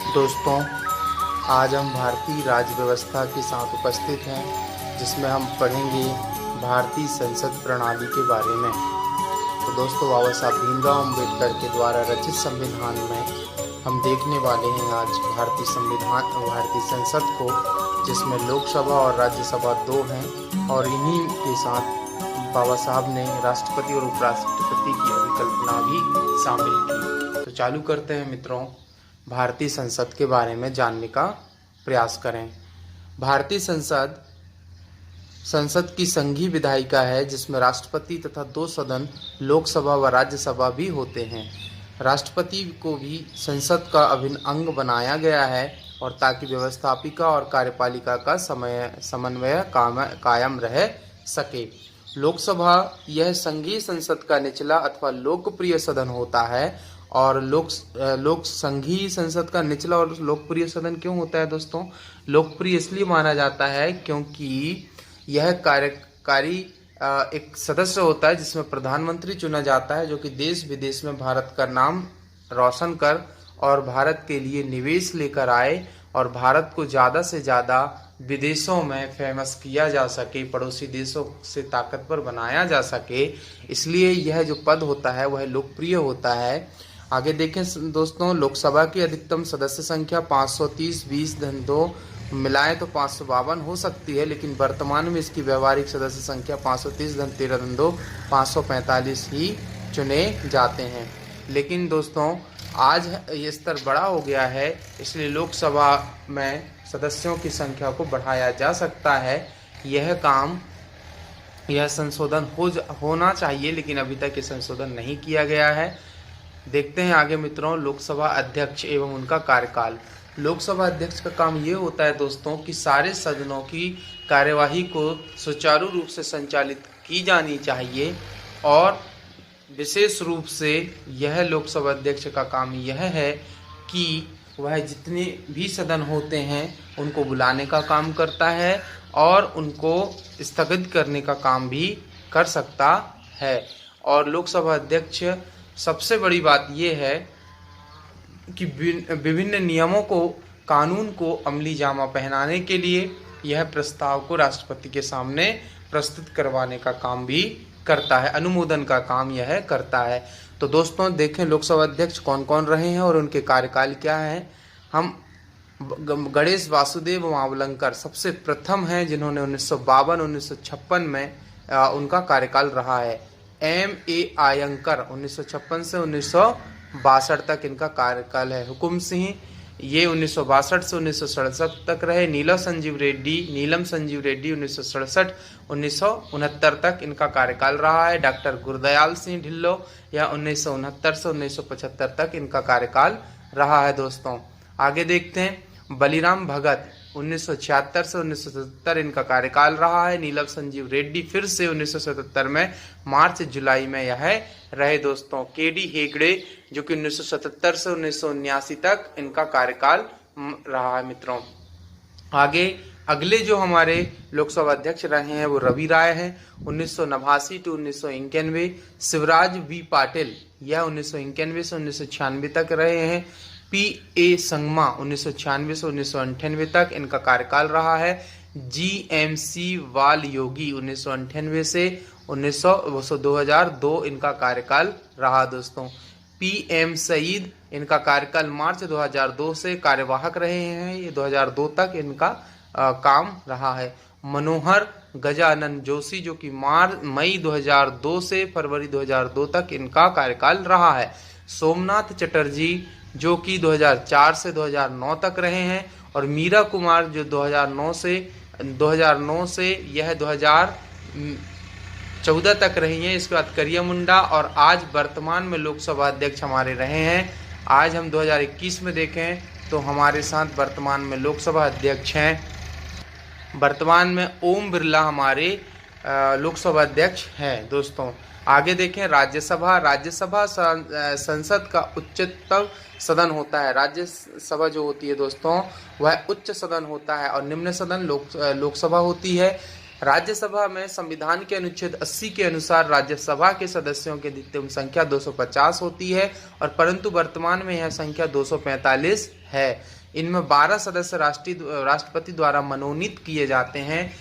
दोस्तों, आज हम भारतीय राज्य व्यवस्था के साथ उपस्थित हैं, जिसमें हम पढ़ेंगे भारतीय संसद प्रणाली के बारे में। तो दोस्तों, बाबा साहब भीमराव अम्बेडकर के द्वारा रचित संविधान में हम देखने वाले हैं आज भारतीय संसद को, जिसमें लोकसभा और राज्यसभा दो हैं, और इन्हीं के साथ बाबा साहब ने राष्ट्रपति और उपराष्ट्रपति की अभिकल्पना भी शामिल की। तो चालू करते हैं मित्रों, भारतीय संसद के बारे में जानने का प्रयास करें। भारतीय संसद की संघीय विधायिका है, जिसमें राष्ट्रपति तथा दो सदन लोकसभा व राज्यसभा भी होते हैं। राष्ट्रपति को भी संसद का अभिन्न अंग बनाया गया है, और ताकि व्यवस्थापिका और कार्यपालिका का समन्वय कायम रह सके। लोकसभा यह संघीय संसद का निचला अथवा लोकप्रिय सदन होता है। और संघीय संसद का निचला और लोकप्रिय सदन क्यों होता है दोस्तों? लोकप्रिय इसलिए माना जाता है क्योंकि यह कार्यकारी एक सदस्य होता है, जिसमें प्रधानमंत्री चुना जाता है, जो कि देश विदेश में भारत का नाम रोशन कर और भारत के लिए निवेश लेकर आए, और भारत को ज़्यादा से ज़्यादा विदेशों में फेमस किया जा सके, पड़ोसी देशों से ताकतवर बनाया जा सके। इसलिए यह जो पद होता है वह लोकप्रिय होता है। आगे देखें दोस्तों, लोकसभा की अधिकतम सदस्य संख्या 530, 20-2 मिलाएं तो 552 हो सकती है, लेकिन वर्तमान में इसकी व्यवहारिक सदस्य संख्या 530-13-2 545 ही चुने जाते हैं। लेकिन दोस्तों, आज ये स्तर बड़ा हो गया है, इसलिए लोकसभा में सदस्यों की संख्या को बढ़ाया जा सकता है। यह संशोधन होना चाहिए, लेकिन अभी तक ये संशोधन नहीं किया गया है। देखते हैं आगे मित्रों, लोकसभा अध्यक्ष एवं उनका कार्यकाल। लोकसभा अध्यक्ष का काम ये होता है दोस्तों कि सारे सदनों की कार्यवाही को सुचारू रूप से संचालित की जानी चाहिए, और विशेष रूप से यह लोकसभा अध्यक्ष का काम यह है कि वह जितने भी सदन होते हैं उनको बुलाने का काम करता है, और उनको स्थगित करने का काम भी कर सकता है। और लोकसभा अध्यक्ष, सबसे बड़ी बात यह है कि विभिन्न नियमों को, कानून को अमली जामा पहनाने के लिए यह प्रस्ताव को राष्ट्रपति के सामने प्रस्तुत करवाने का काम भी करता है, अनुमोदन का काम यह करता है। तो दोस्तों देखें, लोकसभा अध्यक्ष कौन कौन रहे हैं और उनके कार्यकाल क्या है। हम गणेश वासुदेव मावलंकर सबसे प्रथम हैं, जिन्होंने 1952-1956 में उनका कार्यकाल रहा है। M.A. आयंकर 1956 से 1962 तक इनका कार्यकाल है। हुकुम सिंह, ये 1962 से 1967 तक रहे। नीलम संजीव रेड्डी 1967-1969 तक इनका कार्यकाल रहा है। डॉक्टर गुरदयाल सिंह ढिल्लो, यह 1969 से 1975 तक इनका कार्यकाल रहा है। दोस्तों आगे देखते हैं, बलिराम भगत 1976 से 1977 इनका कार्यकाल रहा है। नीलम संजीव रेड्डी फिर से 1977 में मार्च जुलाई में यह रहे। दोस्तों केडी हेगड़े, जो कि 1977 से 1979 तक इनका कार्यकाल रहा है। मित्रों आगे अगले जो हमारे लोकसभा अध्यक्ष रहे हैं वो रवि राय हैं, 1989 से 1991। शिवराज वी पाटिल, यह 1991 से 1996 तक रहे हैं। P.A. संगमा 1996 से 1998 तक इनका कार्यकाल रहा है। G.M.C. वाल योगी 1998 से 2002 इनका कार्यकाल रहा। दोस्तों P.M. सईद, इनका कार्यकाल मार्च 2002 से कार्यवाहक रहे हैं, ये 2002 तक इनका काम रहा है। मनोहर गजानन जोशी, जो कि मई 2002 से फरवरी 2002 तक इनका कार्यकाल रहा है। सोमनाथ चटर्जी, जो कि 2004 से 2009 तक रहे हैं। और मीरा कुमार, जो 2009 से यह 2014 तक रही हैं। इसके बाद करिया मुंडा, और आज वर्तमान में लोकसभा अध्यक्ष हमारे रहे हैं। आज हम 2021 में देखें तो हमारे साथ वर्तमान में लोकसभा अध्यक्ष हैं। वर्तमान में ओम बिरला हमारे लोकसभा अध्यक्ष हैं। दोस्तों आगे देखें, राज्यसभा संसद का उच्चतम सदन होता है। राज्यसभा जो होती है दोस्तों वह उच्च सदन होता है, और निम्न सदन लोकसभा होती है। राज्यसभा में संविधान के अनुच्छेद 80 के अनुसार राज्यसभा के सदस्यों की अधिकतम संख्या 250 होती है, और परंतु वर्तमान में यह संख्या 245 है। इनमें 12 सदस्य राष्ट्रपति द्वारा मनोनीत किए जाते हैं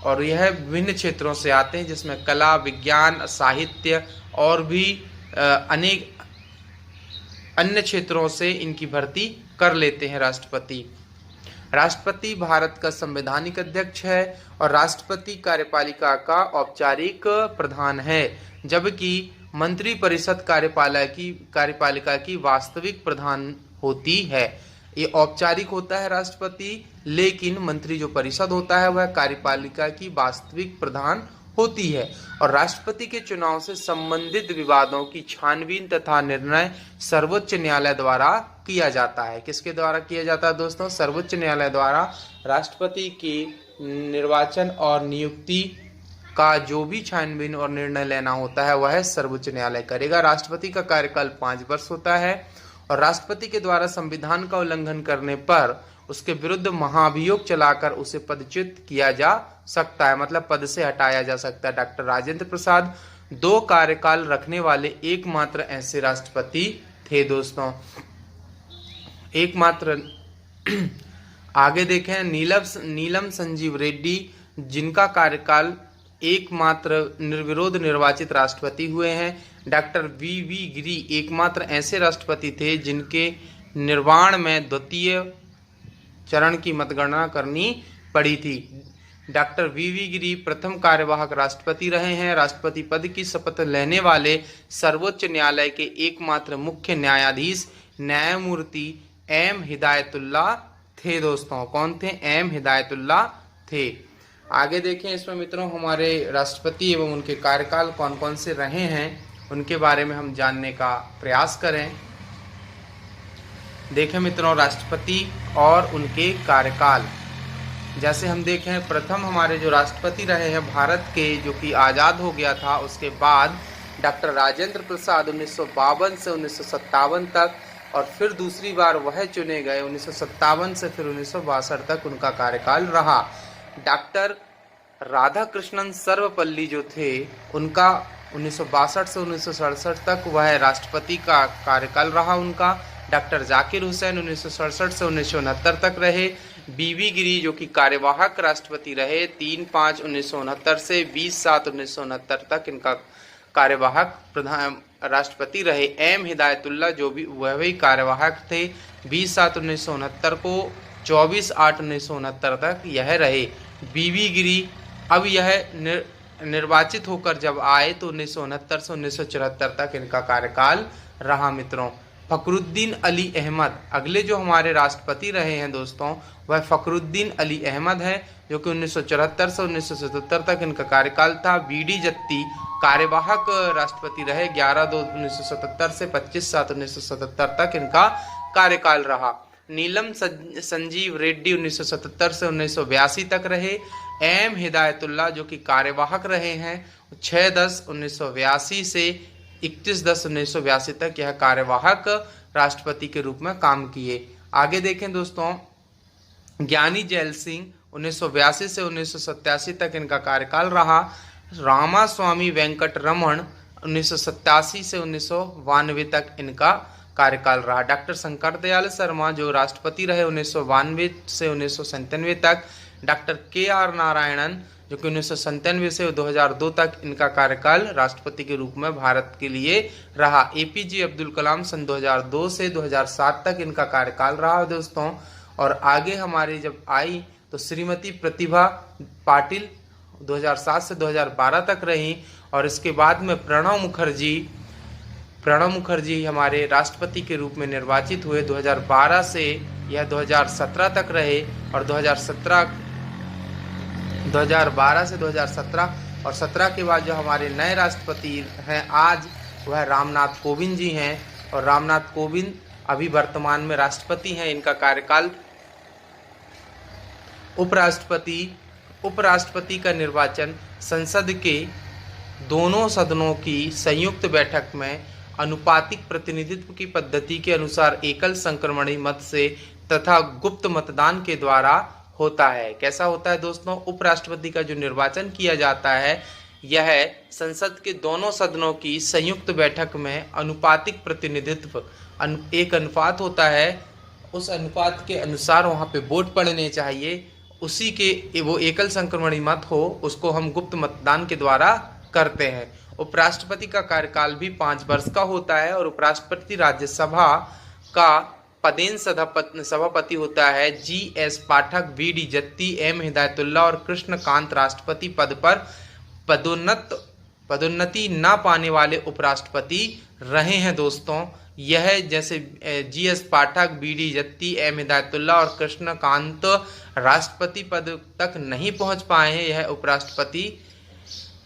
और यह विभिन्न क्षेत्रों से आते हैं, जिसमें कला, विज्ञान, साहित्य और भी अनेक अन्य क्षेत्रों से इनकी भर्ती कर लेते हैं राष्ट्रपति। राष्ट्रपति भारत का संवैधानिक अध्यक्ष है और राष्ट्रपति कार्यपालिका का औपचारिक प्रधान है, जबकि मंत्रिपरिषद कार्यपालिका की वास्तविक प्रधान होती है। ये औपचारिक होता है राष्ट्रपति, लेकिन मंत्री जो परिषद होता है वह कार्यपालिका की वास्तविक प्रधान होती है। और राष्ट्रपति के चुनाव से संबंधित विवादों की छानबीन तथा निर्णय सर्वोच्च न्यायालय द्वारा किया जाता है। किसके द्वारा किया जाता है दोस्तों? सर्वोच्च न्यायालय द्वारा राष्ट्रपति की निर्वाचन और नियुक्ति का जो भी छानबीन और निर्णय लेना होता है वह सर्वोच्च न्यायालय करेगा। राष्ट्रपति का कार्यकाल 5 वर्ष होता है और राष्ट्रपति के द्वारा संविधान का उल्लंघन करने पर उसके विरुद्ध महाभियोग चलाकर उसे पदच्युत किया जा सकता है, मतलब पद से हटाया जा सकता है। डॉक्टर राजेंद्र प्रसाद 2 कार्यकाल रखने वाले एकमात्र ऐसे राष्ट्रपति थे दोस्तों, एकमात्र। आगे देखें, नीलम संजीव रेड्डी, जिनका कार्यकाल एकमात्र निर्विरोध निर्वाचित राष्ट्रपति हुए हैं। डॉक्टर वी गिरी एकमात्र ऐसे राष्ट्रपति थे जिनके निर्वाण में द्वितीय चरण की मतगणना करनी पड़ी थी। डॉक्टर वी गिरी प्रथम कार्यवाहक राष्ट्रपति रहे हैं। राष्ट्रपति पद की शपथ लेने वाले सर्वोच्च न्यायालय के एकमात्र मुख्य न्यायाधीश न्यायमूर्ति एम हिदायतुल्लाह थे दोस्तों। कौन थे? एम हिदायतुल्लाह थे। आगे देखें, इसमें मित्रों हमारे राष्ट्रपति एवं उनके कार्यकाल कौन कौन से रहे हैं उनके बारे में हम जानने का प्रयास करें। देखें मित्रों, राष्ट्रपति और उनके कार्यकाल, जैसे हम देखें, प्रथम हमारे जो राष्ट्रपति रहे हैं भारत के, जो कि आज़ाद हो गया था, उसके बाद डॉक्टर राजेंद्र प्रसाद 1952 से 1957 तक, और फिर दूसरी बार वह चुने गए 1957 से फिर 1962 तक उनका कार्यकाल रहा। डॉक्टर राधाकृष्णन सर्वपल्ली जो थे, उनका 1962 से 1967 तक वह राष्ट्रपति का कार्यकाल रहा उनका। डॉक्टर जाकिर हुसैन 1967 से 1969 तक रहे। वी गिरी जो कि कार्यवाहक राष्ट्रपति रहे, 3/5/1969 से 20/7/1969 तक इनका कार्यवाहक प्रधान राष्ट्रपति रहे। एम हिदायतुल्लाह जो भी वह भी कार्यवाहक थे, 20/7/1969 को 24/8/1969 तक यह रहे। वी गिरी अब यह निर्वाचित होकर जब आए तो 1969 से 1974 तक इनका कार्यकाल रहा मित्रों। फखरुद्दीन अली अहमद अगले जो हमारे राष्ट्रपति रहे हैं दोस्तों, वह फखरुद्दीन अली अहमद है, जो कि 1974 से 1977 तक इनका कार्यकाल था। वी.डी. जत्ती कार्यवाहक राष्ट्रपति रहे, 11/2/1977 से 25/7/1977 तक इनका कार्यकाल रहा। नीलम संजीव रेड्डी 1977 से 1982 तक रहे। एम हिदायतुल्लाह जो कि कार्यवाहक रहे हैं, 6/10/1982 से 31/10/1982 तक यह कार्यवाहक राष्ट्रपति के रूप में काम किए। आगे देखें दोस्तों, ज्ञानी जैल सिंह 1982 से 1987 तक इनका कार्यकाल रहा। रामास्वामी वेंकट रमन 1987 से 1992 तक इनका कार्यकाल रहा। डॉक्टर शंकर दयाल शर्मा जो राष्ट्रपति रहे 1992 से 1997 तक। Doctor KR. नारायणन जो कि 1997 से 2002 तक इनका कार्यकाल राष्ट्रपति के रूप में भारत के लिए रहा। ए.पी.जे. अब्दुल कलाम सन 2002 से 2007 तक इनका कार्यकाल रहा दोस्तों। और आगे हमारी जब आई तो श्रीमती प्रतिभा पाटिल 2007 से 2012 तक रही। और इसके बाद में प्रणब मुखर्जी हमारे राष्ट्रपति के रूप में निर्वाचित हुए 2012 से यह 2017 तक रहे। और 2012 से 2017 और 17 के बाद जो हमारे नए राष्ट्रपति हैं आज, वह रामनाथ कोविंद जी हैं। और रामनाथ कोविंद अभी वर्तमान में राष्ट्रपति हैं। इनका कार्यकाल उपराष्ट्रपति का निर्वाचन संसद के दोनों सदनों की संयुक्त बैठक में अनुपातिक प्रतिनिधित्व की पद्धति के अनुसार एकल संक्रमणी मत से तथा गुप्त मतदान के द्वारा होता है। कैसा होता है दोस्तों? उपराष्ट्रपति का जो निर्वाचन किया जाता है, यह संसद के दोनों सदनों की संयुक्त बैठक में अनुपातिक प्रतिनिधित्व एक अनुपात होता है उस अनुपात के अनुसार वहाँ पे वोट पड़ने चाहिए, उसी के वो एकल संक्रमणी मत हो, उसको हम गुप्त मतदान के द्वारा करते हैं। उपराष्ट्रपति का कार्यकाल भी 5 वर्ष का होता है और उपराष्ट्रपति राज्यसभा का पदेन सभापति होता है जी.एस. पाठक, वी.डी. जत्ती, एम. हिदायतुल्ला और कृष्णकांत। राष्ट्रपति पद पर पदोन्नति न पाने वाले उपराष्ट्रपति रहे हैं दोस्तों। यह जैसे जी.एस. पाठक, बी.डी. जत्ती, एम. हिदायतुल्ला और कृष्णकांत राष्ट्रपति पद तक नहीं पहुंच पाए हैं, यह उपराष्ट्रपति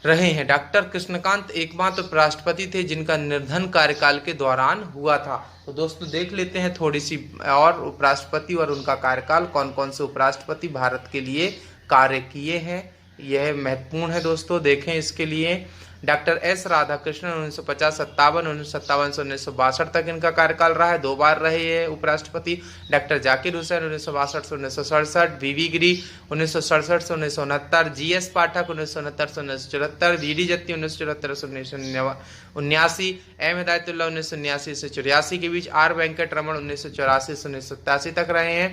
रहे हैं। डॉक्टर कृष्णकांत एकमात्र उपराष्ट्रपति थे जिनका निर्धन कार्यकाल के दौरान हुआ था। तो दोस्तों देख लेते हैं थोड़ी सी और उपराष्ट्रपति और उनका कार्यकाल, कौन कौन से उपराष्ट्रपति भारत के लिए कार्य किए हैं, यह महत्वपूर्ण है दोस्तों, देखें इसके लिए। डॉक्टर एस राधाकृष्णन 1950-57, 1957 से 1962 तक इनका कार्यकाल रहा है, 2 बार रहे ये उपराष्ट्रपति। डॉक्टर जाकिर हुसैन 1962 से 1967, वी.वी. गिरी 1967 से 1969, जी.एस. पाठक 1969 से 1974, वी.डी. जत्ती 1974 से 1979, एम. हिदायतुल्ला 1979 से 84 के बीच, आर. वेंकट रमन 1984 से 1987 तक रहे हैं।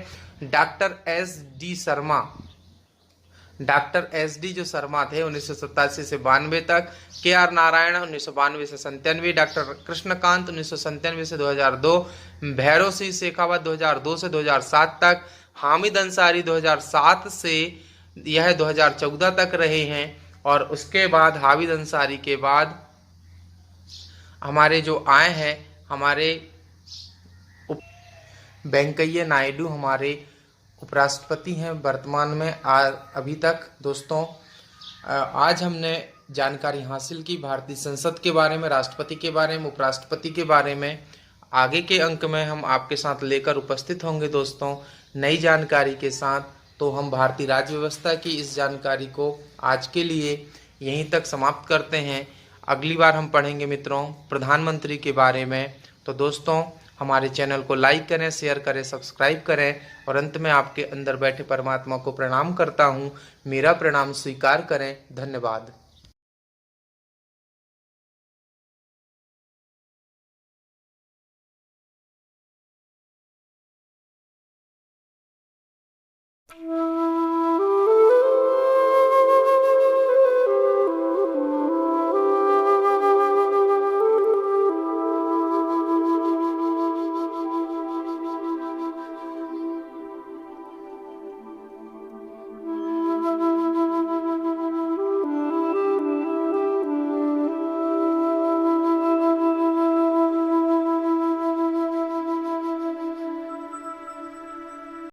डॉक्टर एस डी जो शर्मा थे 1987 से 92 तक, के आर नारायण 1992 से 97, डॉक्टर कृष्णकांत 1997 से 2002, भैरव सिंह शेखावत 2002 से 2007 तक, हामिद अंसारी 2007 से यह 2014 तक रहे हैं। और उसके बाद हामिद अंसारी के बाद हमारे जो आए हैं, हमारे वेंकैया नायडू हमारे उपराष्ट्रपति हैं वर्तमान में अभी तक। दोस्तों आज हमने जानकारी हासिल की भारतीय संसद के बारे में, राष्ट्रपति के बारे में, उपराष्ट्रपति के बारे में। आगे के अंक में हम आपके साथ लेकर उपस्थित होंगे दोस्तों नई जानकारी के साथ। तो हम भारतीय राज्य व्यवस्था की इस जानकारी को आज के लिए यहीं तक समाप्त करते हैं। अगली बार हम पढ़ेंगे मित्रों प्रधानमंत्री के बारे में। तो दोस्तों हमारे चैनल को लाइक करें, शेयर करें, सब्सक्राइब करें और अंत में आपके अंदर बैठे परमात्मा को प्रणाम करता हूँ। मेरा प्रणाम स्वीकार करें। धन्यवाद।